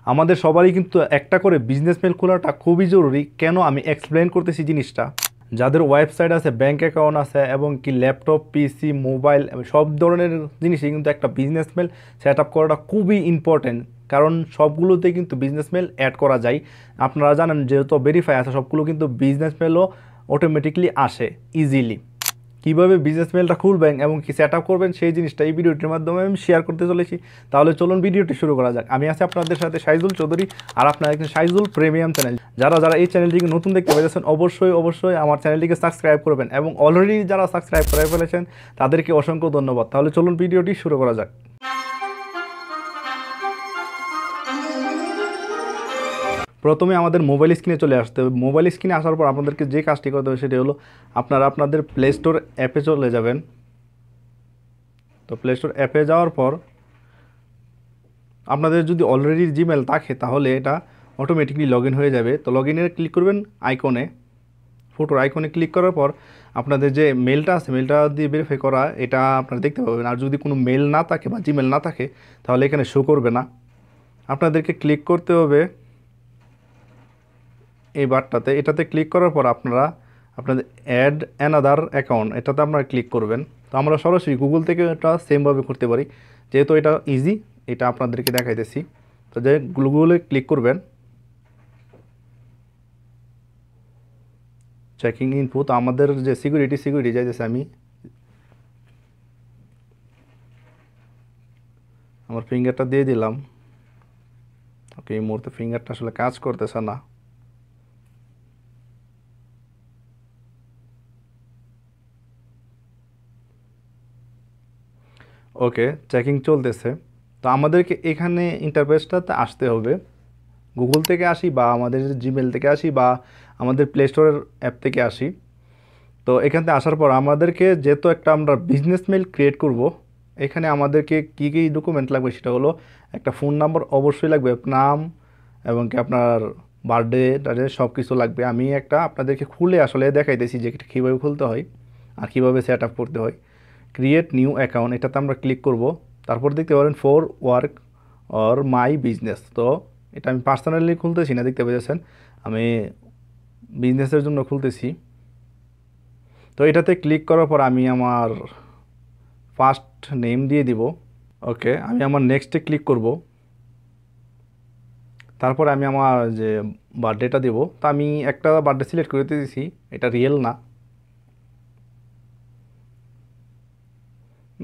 আমাদের সবারই কিন্তু একটা করে বিজনেস মেল খোলাটা খুবই জরুরি। কেন আমি এক্সপ্লেন করতেছি জিনিসটা। যাদের ওয়েবসাইট আছে, ব্যাংক অ্যাকাউন্ট আছে এবং কি ল্যাপটপ, পিসি, মোবাইল সব ধরনের জিনিসই কিন্তু একটা বিজনেস মেল সেট আপ করাটা খুবই ইম্পর্টেন্ট। কারণ সবগুলোতে কিন্তু বিজনেস মেল অ্যাড করা যায়। আপনারা জানেন যেহেতু ভেরিফাই আছে সবগুলো কিন্তু বিজনেস মেলও অটোমেটিকলি আসে ইজিলি। কীভাবে বিজনেস মেলটা খুলবেন এবং কি সেট আপ করবেন সেই জিনিসটা এই ভিডিওটির মাধ্যমে আমি শেয়ার করতে চলেছি। তাহলে চলুন ভিডিওটি শুরু করা যাক। আমি আছি আপনাদের সাথে শাইজুল চৌধুরী, আর আপনারা দেখছেন শাইজুল প্রিমিয়াম চ্যানেল। যারা এই চ্যানেলটিকে নতুন দেখতে পেয়েছেন অবশ্যই আমার চ্যানেলটিকে সাবস্ক্রাইব করবেন, এবং অলরেডি যারা সাবস্ক্রাইব করে ফেলেছেন তাদেরকে অসংখ্য ধন্যবাদ। তাহলে চলুন ভিডিওটি শুরু করা যাক। প্রথমে আমাদের মোবাইল স্ক্রিনে চলে আসতে হবে। মোবাইল স্ক্রিনে আসার পর আপনাদেরকে যে কাজটি করতে হবে সেটি হলো আপনারা আপনাদের প্লে স্টোর অ্যাপে চলে যাবেন। তো প্লে স্টোর অ্যাপে যাওয়ার পর আপনাদের যদি অলরেডি জিমেল থাকে তাহলে এটা অটোমেটিকলি লগ ইন হয়ে যাবে। তো লগ ইনে ক্লিক করবেন আইকনে, ফটোর আইকনে ক্লিক করার পর আপনাদের যে মেলটা আছে মেলটা দিয়ে ভেরিফাই করা এটা আপনারা দেখতে পাবেন। আর যদি কোনো মেল না থাকে বা জিমেল না থাকে তাহলে এখানে শো করবে না। আপনাদেরকে ক্লিক করতে হবে এই বারটাতে। এটাতে ক্লিক করার পর আপনারা আপনাদের অ্যাড অ্যানাদার অ্যাকাউন্ট এটাতে আপনারা ক্লিক করবেন। তো আমরা সরাসরি গুগল থেকে এটা সেমভাবে করতে পারি, যেহেতু এটা ইজি এটা আপনাদেরকে দেখাইতেছি। তো যে গুগলে ক্লিক করবেন, চেকিং ইনফো। তো আমাদের যে সিকিউরিটি যাইতেছে, আমি আমার ফিঙ্গারটা দিয়ে দিলাম। ওকে, এই মুহূর্তে ফিঙ্গারটা আসলে কাজ করতেছে না। ওকে, চেকিং চলতেছে। তো আমাদেরকে এখানে ইন্টারফেসটাতে আসতে হবে। গুগল থেকে আসি বা আমাদের জিমেল থেকে আসি বা আমাদের প্লে স্টোরের অ্যাপ থেকে আসি। তো এখান থেকে আসার পর আমাদেরকে যেহেতু একটা আমরা বিজনেস মেল ক্রিয়েট করব, এখানে আমাদেরকে কী কী ডকুমেন্ট লাগবে সেটা হলো একটা ফোন নাম্বার অবশ্যই লাগবে, নাম এবং কি আপনার বার্থডে টার্থডে সব কিছু লাগবে। আমি একটা আপনাদেরকে খুলে আসলে দেখাইতেছি যে কীভাবে খুলতে হয় আর কীভাবে সেট আপ করতে হয়। ক্রিয়েট নিউ অ্যাকাউন্ট এটাতে আমরা ক্লিক করব। তারপর দেখতে পারেন for work or my business. তো এটা আমি পার্সোনালি খুলতেছি না, দেখতে পেয়েছেন আমি বিজনেসের জন্য খুলতেছি। তো এটাতে ক্লিক করার পর আমি আমার ফার্স্ট নেম দিয়ে দিব। ওকে, আমি আমার নেক্সটে ক্লিক করব। তারপর আমি আমার যে বার্থডেটা দেব। তো আমি একটা বার্থডে সিলেক্ট করে দিয়েছি, এটা রিয়েল না,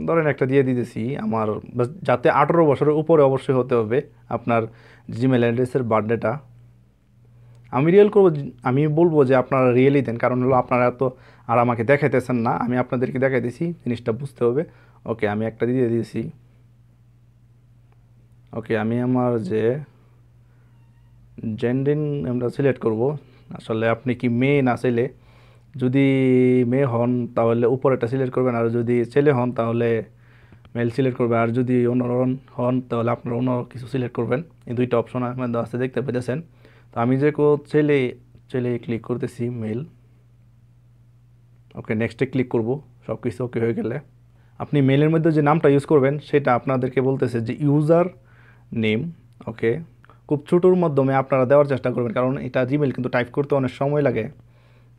ধরেন একটা দিয়ে দিতেছি আমার, যাতে 18 বছরের উপরে অবশ্যই হতে হবে আপনার জিমেল অ্যাড্রেসের বার্থডেটা। আমি রিয়েল করব, আমি বলবো যে আপনারা রিয়েলই দেন, কারণ হলো আপনারা তো আর আমাকে দেখাইতেছেন না, আমি আপনাদেরকে দেখাই দিছি, জিনিসটা বুঝতে হবে। ওকে, আমি একটা দিয়ে দিয়েছি। ওকে, আমি আমার যে জেন্ডিন আমরা সিলেক্ট করব। আসলে আপনি কি মেয়ে না ছেলে, যদি মেয়ে হন তাহলে উপরেটা সিলেক্ট করবেন, আর যদি ছেলে হন তাহলে মেল সিলেক্ট করবেন, আর যদি অন্য হন তাহলে আপনারা অন্য কিছু সিলেক্ট করবেন। এই দুইটা অপশন আপনাদের আছে, দেখতে পেতেছেন। তো আমি যে ছেলে ছেলে ক্লিক করতেছি মেল। ওকে, নেক্সটে ক্লিক করব। সব কিছু ওকে হয়ে গেলে আপনি মেলের মধ্যে যে নামটা ইউজ করবেন সেটা আপনাদেরকে বলতেছে যে ইউজার নেম। ওকে, খুব ছোটোর মাধ্যমে আপনারা দেওয়ার চেষ্টা করবেন, কারণ এটা জিমেল কিন্তু টাইপ করতে অনেক সময় লাগে।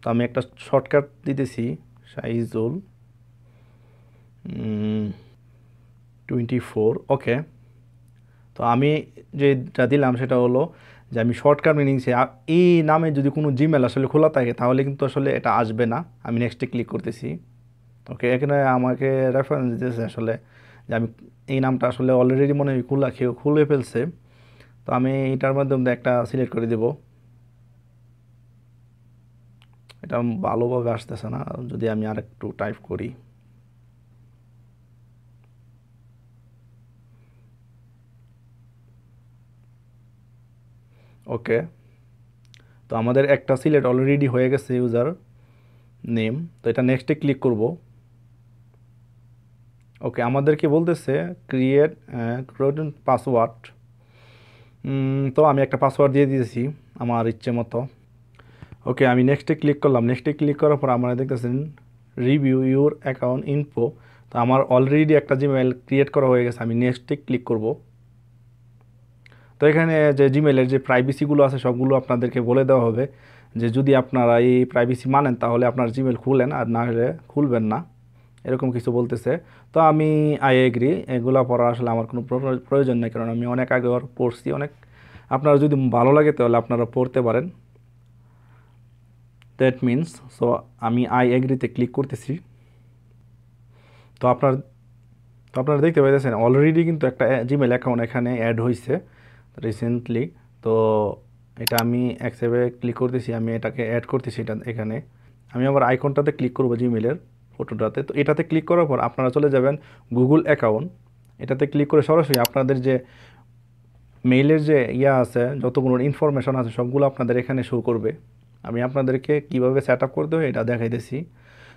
তো আমি একটা শর্টকাট দিতেছি, শাইজুল 24। ওকে, তো আমি যেটা দিলাম সেটা হলো যে আমি শর্টকাট মিনিংসে এই নামে যদি কোনো জিমেল আসলে খোলা থাকে তাহলে কিন্তু আসলে এটা আসবে না। আমি নেক্সটে ক্লিক করতেছি। ওকে, এখানে আমাকে রেফারেন্স দিতেছে আসলে যে আমি এই নামটা আসলে অলরেডি মনে হয় খুলে ফেলছে। তো আমি এটার মাধ্যমে একটা সিলেক্ট করে দেব। এটা ভালোভাবে আসতেছে না, যদি আমি আর একটু টাইপ করি। ওকে, তো আমাদের একটা সিলেক্ট অলরেডি হয়ে গেছে ইউজার নেম। তো এটা নেক্সটে ক্লিক করব। ওকে, আমাদেরকে বলতেছে ক্রিয়েট পাসওয়ার্ড। তো আমি একটা পাসওয়ার্ড দিয়ে দিয়েছি আমার ইচ্ছে মতো। ওকে, আমি নেক্সটে ক্লিক করলাম। নেক্সটে ক্লিক করার পর আপনারা দেখতেছেন রিভিউ ইউর অ্যাকাউন্ট ইনফো। তো আমার অলরেডি একটা জিমেল ক্রিয়েট করা হয়ে গেছে, আমি নেক্সটে ক্লিক করব। তো তো এখানে যে জিমেলের যে প্রাইভেসিগুলো আছে সবগুলো আপনাদেরকে বলে দেওয়া হবে, যে যদি আপনারা এই প্রাইভেসি মানেন তাহলে আপনার জিমেল খুলেন, আর না হলে খুলবেন না, এরকম কিছু বলতেছে। তো আমি আই এগ্রি, এগুলো পড়া আসলে আমার কোনো প্রয়োজন নেই, কারণ আমি অনেক আগে পড়ছি অনেক। আপনারা যদি ভালো লাগে তাহলে আপনারা পড়তে পারেন। দ্যাট মিনস, সো আমি আই এগ্রিতে ক্লিক করতেছি। তো আপনারা দেখতে পাইতেছেন অলরেডি কিন্তু একটা জিমেল অ্যাকাউন্ট এখানে অ্যাড হয়েছে রিসেন্টলি। তো এটা আমি অ্যাকসেপ্টে ক্লিক করতেছি, আমি এটাকে অ্যাড করতেছি এখানে। আমি আবার আইকনটাতে ক্লিক করবো জিমেলের ফটোটাতে। তো এটাতে ক্লিক করার পর আপনারা চলে যাবেন গুগল অ্যাকাউন্ট। এটাতে ক্লিক করে সরাসরি আপনাদের যে মেইলের যে আছে, যতগুলো ইনফরমেশন আছে সবগুলো আপনাদের এখানে শো করবে। আমি আপনাদেরকে কিভাবে সেট আপ করতে হয় এটা দেখাইতেছি।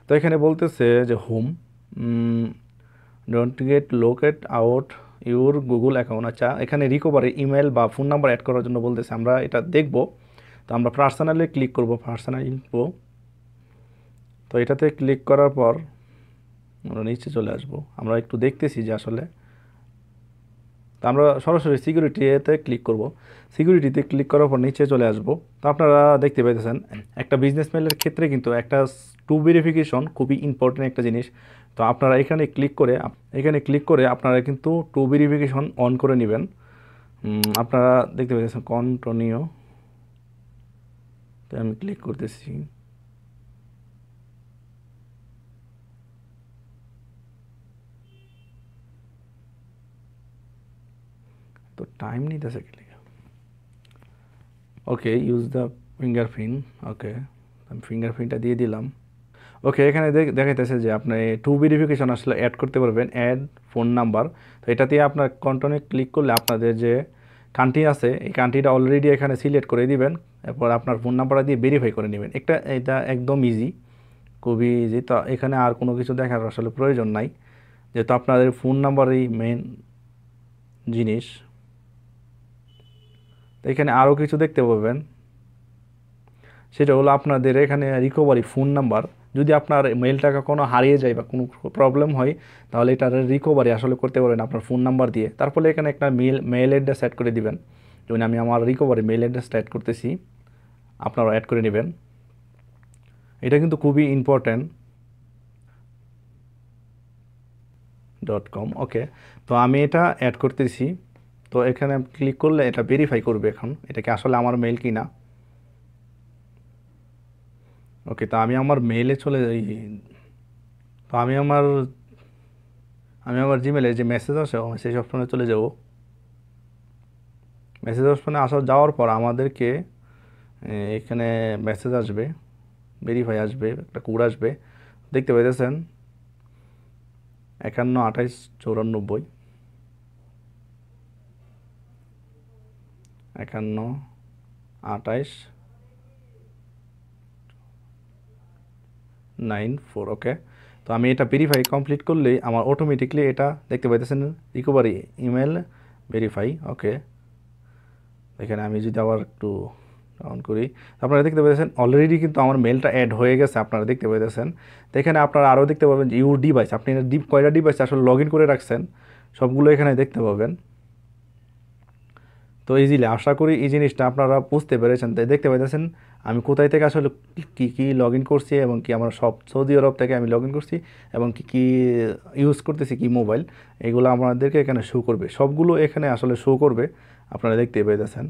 তো এখানে বলতেছে যে home, don't get locked out your Google account. আচ্ছা, এখানে রিকভারি ইমেল বা ফোন নাম্বার অ্যাড করার জন্য বলতেছে, আমরা এটা দেখব। তো আমরা পার্সোনালি ক্লিক করব, পার্সোনাল ইনফো। তো এটাতে ক্লিক করার পর আমরা নিচে চলে আসব। আমরা একটু দেখতেছি যে আসলে, তো আমরা সরাসরি সিকিউরিটিতে ক্লিক করব। সিকিউরিটিতে ক্লিক করার পর নিচে চলে আসব। তো আপনারা দেখতে পাইতেছেন একটা বিজনেস মেইলের ক্ষেত্রে কিন্তু একটা টু ভেরিফিকেশন খুবই ইম্পর্টেন্ট একটা জিনিস। তো আপনারা এখানে ক্লিক করে আপনারা কিন্তু টু ভেরিফিকেশন অন করে নেবেন। আপনারা দেখতে পাইতেছেন কন্টিনিউ। তো আমি ক্লিক করতেছি। তো টাইম নিতেছে কি, ওকে ইউজ দ্য ফিঙ্গারপ্রিন্ট। ওকে, আমি ফিঙ্গারপ্রিন্টটা দিয়ে দিলাম। ওকে, এখানে দেখাইতেছে যে আপনি টু ভেরিফিকেশন আসলে অ্যাড করতে পারবেন, অ্যাড ফোন নাম্বার। তো এটা দিয়ে আপনার কন্টিনিউ ক্লিক করলে আপনাদের যে কান্ট্রি আছে এই কান্ট্রিটা অলরেডি এখানে সিলেক্ট করে দিবেন, এরপর আপনার ফোন নাম্বারটা দিয়ে ভেরিফাই করে নেবেন। এটা একদম ইজি, খুবই ইজি। তো এখানে আর কোনো কিছু দেখার আসলে প্রয়োজন নাই, যেহেতু আপনাদের ফোন নাম্বারই মেন জিনিস। তো এখানে আরও কিছু দেখতে পাবেন, সেটা হলো আপনাদের এখানে রিকভারি ফোন নাম্বার। যদি আপনার মেইলটা কখনো হারিয়ে যায় বা কোনো প্রবলেম হয়, তাহলে এটার রিকভারি আসলে করতে পারেন আপনার ফোন নাম্বার দিয়ে। তারপরে এখানে একটা মেইল অ্যাড্রেস সেট করে দিবেন। যেমন আমি আমার রিকভারি মেইল অ্যাড্রেসটা অ্যাড করতেছি, আপনারা অ্যাড করে নেবেন। এটা কিন্তু খুবই ইম্পর্ট্যান্ট। .com, ওকে। তো আমি এটা অ্যাড করতেছি। তো এখানে ক্লিক করলে এটা ভেরিফাই করবে এখন এটা কি আসলে আমার মেইল কি না। ওকে, তো আমি আমার মেইলে চলে যাই। তো আমি আমার জিমেলে যে মেসেজ আসে মেসেজ অপশনে চলে যাব। মেসেজ অপশনে যাওয়ার পর আমাদেরকে এখানে মেসেজ আসবে, ভেরিফাই আসবে, একটা কোড আসবে। দেখতে পাইতেছেন 51 28 94, 51 28 94। ওকে, তো আমি এটা ভেরিফাই কমপ্লিট করলেই আমার অটোমেটিকলি এটা দেখতে পাইতেছেন রিকভারি ইমেল ভেরিফাই। ওকে, এখানে আমি যদি আবার একটু অন করি, আপনারা দেখতে পাচ্ছেন অলরেডি কিন্তু আমার মেলটা অ্যাড হয়ে গেছে, আপনারা দেখতে পাচ্ছেন। তো এখানে আপনারা আরও দেখতে পাবেন যে ইউর ডিভাইস, আপনি কয়টা ডিভাইস আসলে লগ ইন করে রাখছেন সবগুলো এখানে দেখতে পাবেন। তো ইজিলি আশা করি এই জিনিসটা আপনারা বুঝতে পেরেছেন। তাই দেখতে পাইতেছেন আমি কোথায় থেকে আসলে কী লগ ইন করছি, এবং কি আমার সব সৌদি আরব থেকে আমি লগ ইন করছি, এবং কী ইউজ করতেছি, কি মোবাইল, এগুলো আপনাদেরকে এখানে শো করবে। সবগুলো এখানে আসলে শো করবে, আপনারা দেখতে পেয়েছেন।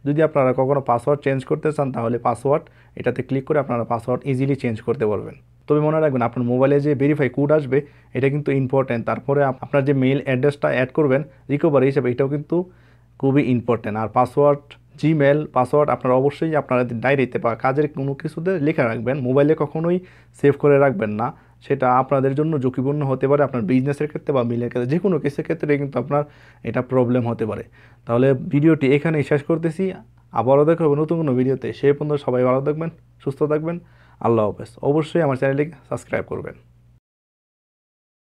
যদি আপনারা কখনও পাসওয়ার্ড চেঞ্জ করতে চান তাহলে পাসওয়ার্ড এটাতে ক্লিক করে আপনারা পাসওয়ার্ড ইজিলি চেঞ্জ করতে পারবেন। তবে মনে রাখবেন আপনার মোবাইলে যে ভেরিফাই কোড আসবে এটা কিন্তু ইম্পর্ট্যান্ট। তারপরে আপনার যে মেইল অ্যাড্রেসটা অ্যাড করবেন রিকভারি হিসেবে, এটাও কিন্তু খুবই ইম্পর্ট্যান্ট। আর পাসওয়ার্ড, জিমেল পাসওয়ার্ড আপনারা অবশ্যই আপনারা ডায়েরিতে বা কাজের কোনো কিছুতে লিখে রাখবেন, মোবাইলে কখনোই সেভ করে রাখবেন না। সেটা আপনাদের জন্য ঝুঁকিপূর্ণ হতে পারে, আপনার বিজনেসের ক্ষেত্রে বা মিলের ক্ষেত্রে, যে কোনো কিছুর ক্ষেত্রে কিন্তু আপনার এটা প্রবলেম হতে পারে। তাহলে ভিডিওটি এখানেই শেষ করতেছি, আবারও দেখা হবে নতুন কোনো ভিডিওতে। সেই পর্যন্ত সবাই ভালো থাকবেন, সুস্থ থাকবেন, আল্লাহ হাফেজ। অবশ্যই আমার চ্যানেলটিকে সাবস্ক্রাইব করবেন।